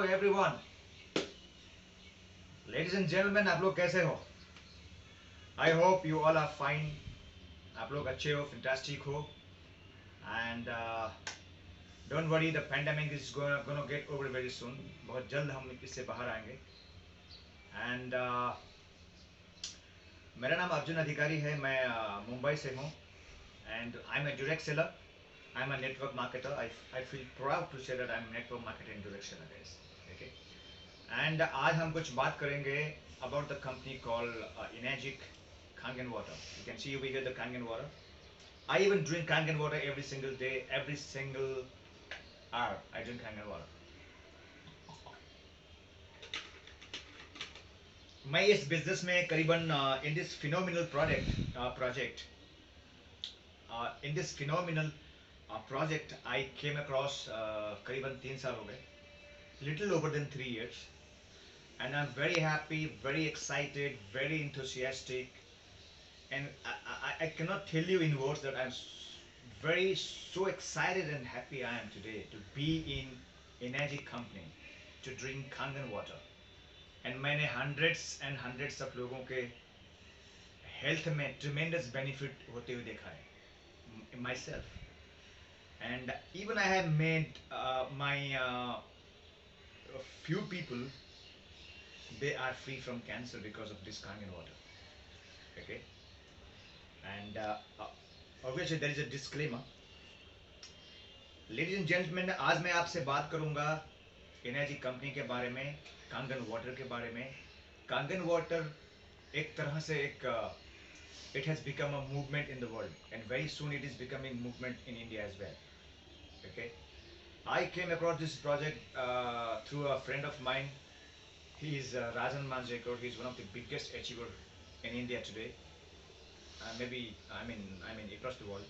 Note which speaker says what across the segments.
Speaker 1: Everyone, ladies and gentleman, आप लोग कैसे हो? I hope you all are fine. आप लोग अच्छे हो, फैंटास्टिक हो। And don't worry, the pandemic is gonna get over very soon. बहुत जल्द हम इससे बाहर आएंगे। एंड मेरा नाम अर्जुन अधिकारी है। मैं मुंबई से हूँ। And I am a direct seller. I am a network marketer. I feel proud to say that I am network marketer in direct seller guys. Okay. And आज हम कुछ बात करेंगे about the company called Enagic Kangen water. You can see over here the Kangen water. I even drink Kangen water every single day, every single hour. I drink Kangen water. मैं इस business में करीबन in this phenomenal project in this phenomenal project I came across करीबन 3 साल हो गए, little over then 3 years. And I'm very happy, very excited, very enthusiastic, and I cannot tell you in words that I'm very so excited and happy I am today to be in Energy company to drink Kangen water. And मैंने hundreds and hundreds of लोगों के health में tremendous benefit होते हुए देखा है myself. And even I have made my few people, they are free from cancer because of this Kangen water. Okay. And obviously there is a disclaimer. Ladies and gentlemen, आज मैं आपसे बात करूंगा energy company के बारे में, Kangan water के बारे में। कांगन वाटर एक तरह से एक it has become a movement in the world, and very soon it is becoming movement in India as well. Okay. I came across this project through a friend of mine. He is Rajan Manjrekar. He is one of the biggest achiever in India today. Maybe I mean across the world.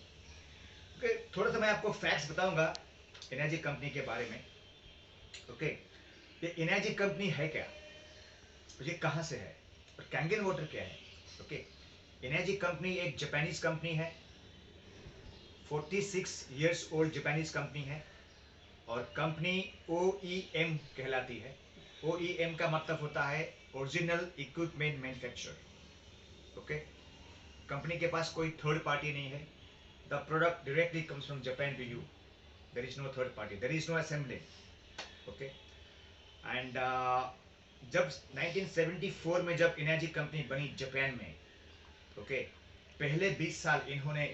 Speaker 1: Okay, थोड़ा सा मैं आपको facts बताऊंगा energy company के बारे में। Okay, ये energy company है क्या, ये कहाँ से है, और कैंगन वाटर क्या है? ओके, एनर्जी कंपनी एक जापानीज कंपनी है। 46 years ओल्ड जापानीज कंपनी है, और कंपनी OEM कहलाती है। OEM का मतलब होता है original equipment manufacturer. Okay, company के पास कोई थर्ड पार्टी नहीं है। The product directly comes from Japan to you. There is no third party. There is no assembly. Okay. And जब 1974 में जब एनर्जी कंपनी बनी जापान में, ओके, पहले 20 साल इन्होंने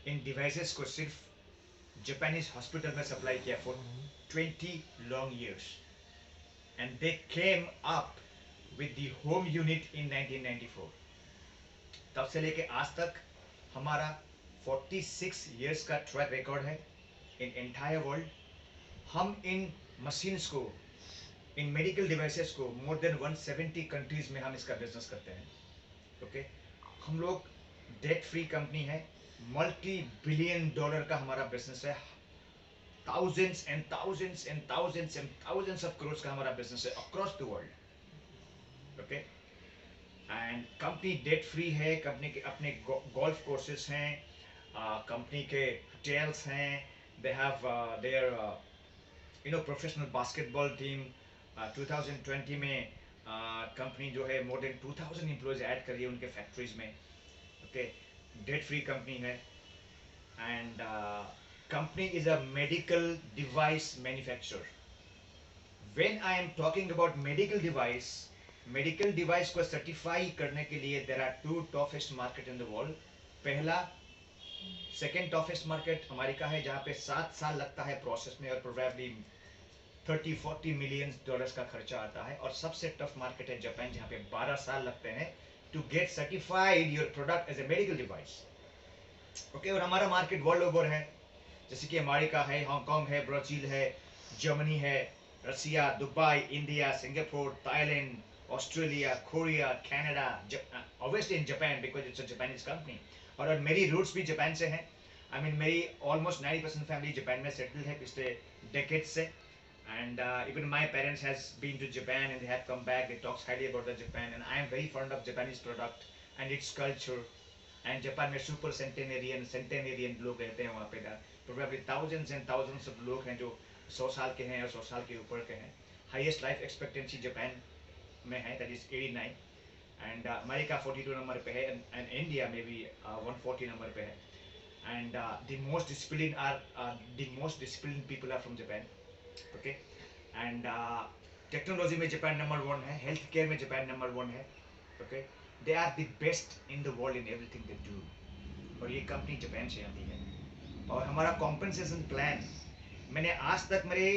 Speaker 1: इन डिवाइसेस को सिर्फ जापानीज हॉस्पिटल में सप्लाई किया for 20 long years. And they came up with the home unit in 1994. तब से लेके आज तक हमारा 46 years का ट्रैक रिकॉर्ड है इन एंटायर वर्ल्ड। हम इन मशीन्स को, इन मेडिकल डिवाइसेस को मोर देन 170 कंट्रीज में हम इसका बिजनेस करते हैं। ओके, हम लोग डेट फ्री कंपनी है। मल्टी बिलियन डॉलर का हमारा बिजनेस है। Thousands and thousands and thousands and thousands of crore का हमारा बिजनेस है across the world. Okay, and company debt free है। कंपनी के अपने गोल्फ कोर्सेज हैं, कंपनी के होटल्स हैं, they have their professional basketball team. 2020 में कंपनी जो है मोर देन 2000 एम्प्लॉयज ऐड करी है उनके फैक्ट्रीज में। ओके, डेट फ्री कंपनी है। And company is a medical device manufacturer. When I am talking about medical device को सर्टिफाई करने के लिए there are 2 toughest market in the world. पहला, सेकेंड टफेस्ट मार्केट अमेरिका है, जहाँ पे 7 साल लगता है प्रोसेस में और प्रोबेबली 30-40 मिलियन डॉलर्स का खर्चा आता है। और सबसे टफ मार्केट है जापान, जहाँ पे 12 साल लगते हैं to get certified your product as a medical device. Okay, और हमारा मार्केट वर्ल्ड ओवर है, जैसे कि अमेरिका है, हांगकांग है, ब्राजील है, जर्मनी है, Russia, Dubai, India, Singapore, Thailand, Australia, Korea, Canada, obviously in Japan because it's a Japanese company. और मेरी रूट्स भी जापान से हैं। आई मीन मेरी ऑलमोस्ट 90% फैमिली जापान में सेटल्ड है पिछले डेकेड्स से। And even my parents has been to Japan and they have come back. They talk highly about the Japan, and I am very fond of Japanese product and its culture. And Japan में super centenarian लोग रहते हैं वहाँ पे। Probably thousands and thousands of लोग हैं जो 100 साल के हैं और 100 साल के ऊपर के हैं। हाईएस्ट लाइफ एक्सपेक्टेंसी जापान में है, that is 89, and America 42 number पे है, एंड इंडिया में भी 140 नंबर पे है. And the most disciplined are the most disciplined people are from Japan. Okay, and technology में जापान नंबर वन है, हेल्थ केयर में जापान नंबर वन है. Okay, they are the best in the world in everything they do. और ये company Japan से आती है. और हमारा कॉम्पनसेशन प्लान, मैंने आज तक मेरे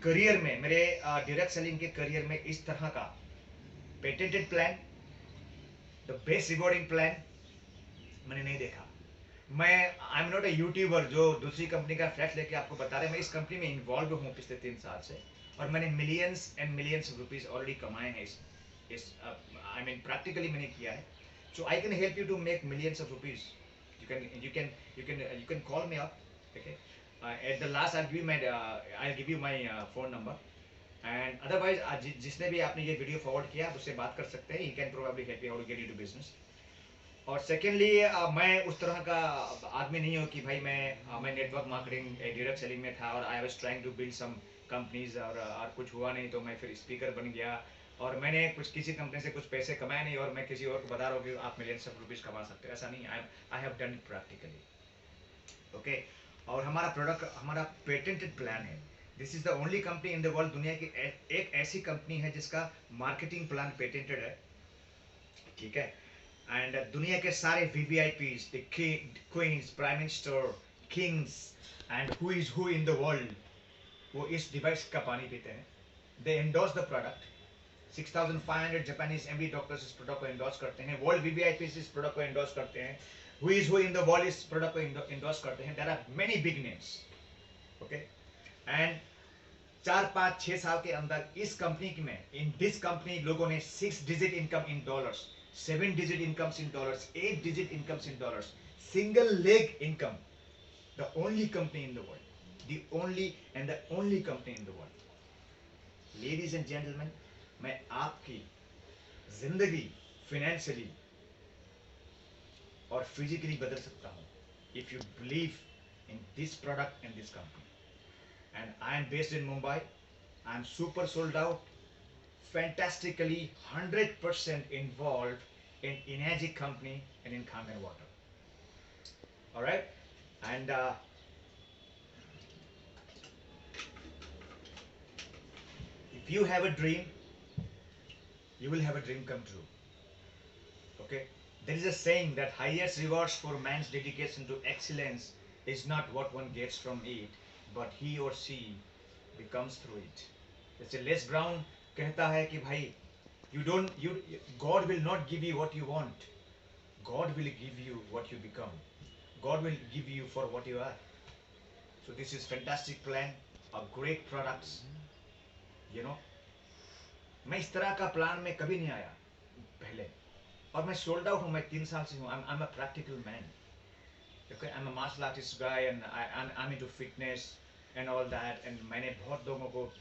Speaker 1: करियर में, मेरे डायरेक्ट सेलिंग के करियर में इस तरह का patented plan, the best rewarding plan मैंने नहीं देखा. मैं I am not a YouTuber जो दूसरी कंपनी का फैक्ट लेके आपको बता रहे. मैं इस कंपनी में इन्वॉल्व हूँ पिछले 3 साल से, और मैंने millions and millions rupees already कमाए हैं. इस आई मीन प्रैक्टिकली मैंने किया है. So I can help you to make millions of rupees. You can call me up. Okay, at the last I give you my phone number, and otherwise जिसने भी आपने ये वीडियो फॉरवर्ड किया आप उससे बात कर सकते हैं. He can probably help you how to get into business. और सेकेंडली मैं उस तरह का आदमी नहीं हूँ कि भाई मैं नेटवर्क मार्केटिंग डायरेक्ट सेलिंग में था और I was trying to build some companies, और कुछ हुआ नहीं तो मैं फिर स्पीकर बन गया और मैंने कुछ किसी कंपनी से कुछ पैसे कमाए नहीं और मैं किसी और को बता रहा हूँ कि आप मिलियंस ऑफ रुपीज कमा सकते हो. ऐसा नहीं, I have done it practically. Okay, और हमारा प्रोडक्ट, हमारा पेटेंटेड प्लान है. This is the only company in the world, दुनिया की एक ऐसी कंपनी है जिसका मार्केटिंग प्लान पेटेंटेड है. ठीक है, एंड दुनिया के सारे VVIPs, the queens, prime minister, kings and who is who in the world, वो इस डिवाइस का पानी पीते हैं. They endorse the product. 6500 Japanese MD doctors इस प्रोडक्ट को एंडोर्स करते हैं. वर्ल्ड VVIPs इस प्रोडक्ट को एंडोर्स करते हैं. Who is who in the world इस प्रोडक्ट को एंडोर्स करते हैं. There are many big names. Okay, and 4-5-6 साल के अंदर इस कंपनी में, इन दिस कंपनी, लोगों ने 6 digit income in dollars, 7 digit incomes in dollars, 8 digit incomes in dollars, single leg income. The only company in the world, the only company in the world. Ladies and gentlemen, मैं आपकी जिंदगी financially और physically बदल सकता हूँ if you believe in this product and this company. And I am based in Mumbai. I am super sold out, fantastically 100% involved in energy company and in Kangen water. All right, and if you have a dream, you will have a dream come true. Okay, there is a saying that highest rewards for man's dedication to excellence is not what one gets from it, but he or she becomes through it. जैसे less brown कहता है कि भाई God will not give you what you want. God will give you what you become. God will give you for what you are. So this is fantastic plan, a great products. You know, मैं इस तरह का plan में कभी नहीं आया पहले, और मैं सोल्ड आउट हूँ. मैं 3 साल से हूँ. I'm a practical man. Okay, I'm a martial artist guy and I'm into fitness and all that. And मैंने बहुत लोगों को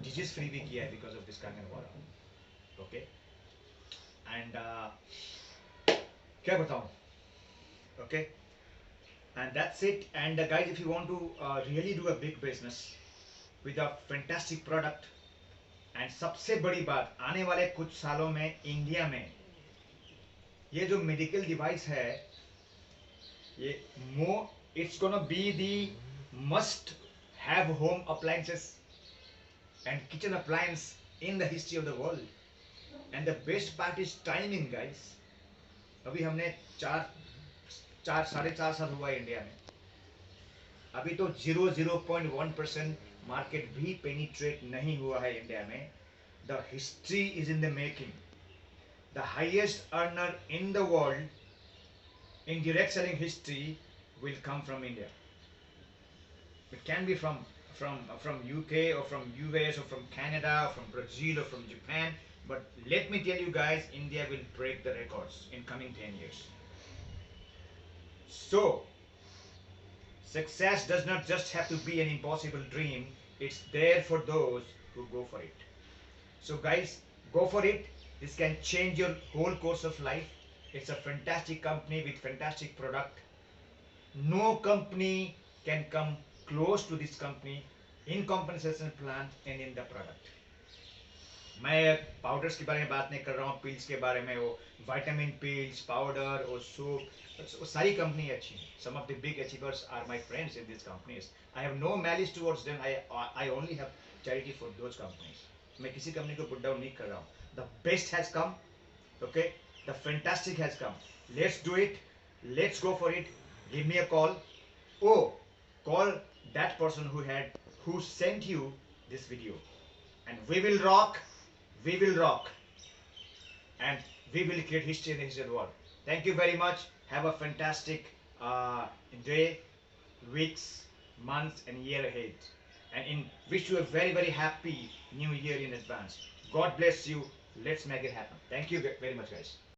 Speaker 1: डिजीज फ्री भी किया है because of this Kangen water. Okay, and क्या बताऊं. Okay, and that's it. And guys, if you want to really do a big business with a fantastic product, and सबसे बड़ी बात, आने वाले कुछ सालों में इंडिया में ये जो मेडिकल डिवाइस है, ये it's gonna be the must have home appliances and kitchen appliance in the history of the world. And the best part is timing, guys. अभी हमने 4.5 साल हुआ है इंडिया में. अभी तो 0.1% मार्केट भी पेनिट्रेट नहीं हुआ है इंडिया में. The history is in the making. The highest earner in the world in direct selling history will come from India. It can be from UK or from US or from Canada or from Brazil or from Japan. But let me tell you guys, India will break the records in coming 10 years. So, success does not just have to be an impossible dream. It's there for those who go for it. So guys, go for it. This can change your whole course of life. It's a fantastic company with fantastic product. No company can come close to this company. in compensation plan and in the product. मैं powders के बारे में बात नहीं कर रहा हूँ, pills के बारे में, वो विटामिन पिल्स पाउडर और सूप, वो सारी कंपनी अच्छी हैं. Some of the big achievers are my friends in this companies. I have no malice towards them. I only have charity for those companies. मैं किसी कंपनी को पुट डाउन नहीं कर रहा हूँ. The best has come. Okay, the fantastic has come. Let's do it. Let's go for it. Give me a call. Oh, call that person who sent you this video, and we will rock. We will rock, and we will create history in the history world. Thank you very much. Have a fantastic day, weeks, months, and year ahead. And wish you a very very happy new year in advance. God bless you. Let's make it happen. Thank you very much, guys.